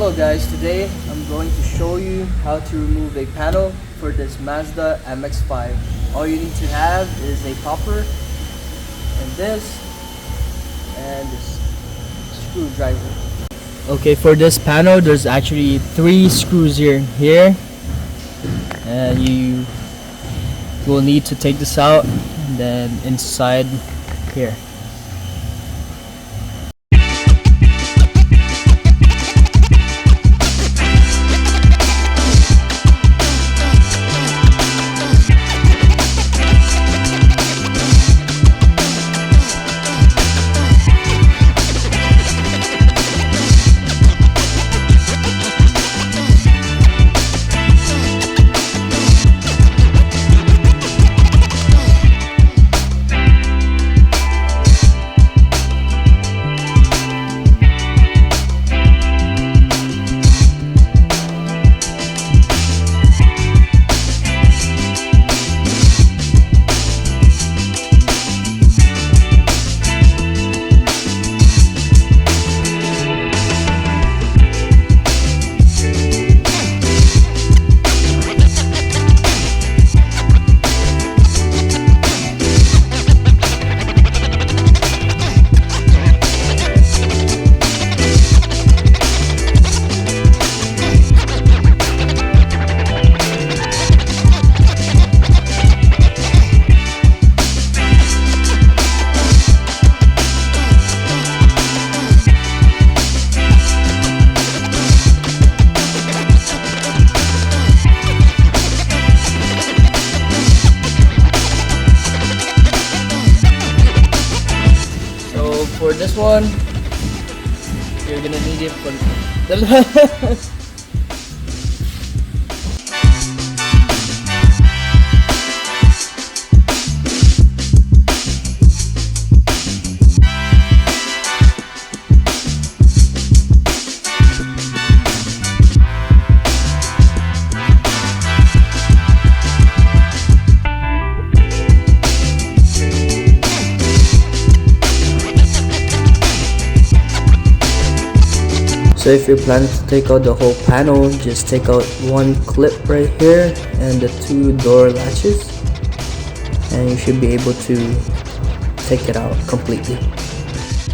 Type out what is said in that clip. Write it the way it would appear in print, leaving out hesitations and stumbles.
Hello guys, today I'm going to show you how to remove a panel for this Mazda MX5. All you need to have is a popper and this screwdriver. Okay, for this panel there's actually 3 screws here, and you will need to take this out and then inside here. For this one, you're gonna need it for the So if you're planning to take out the whole panel, just take out one clip right here and the 2 door latches, and you should be able to take it out completely.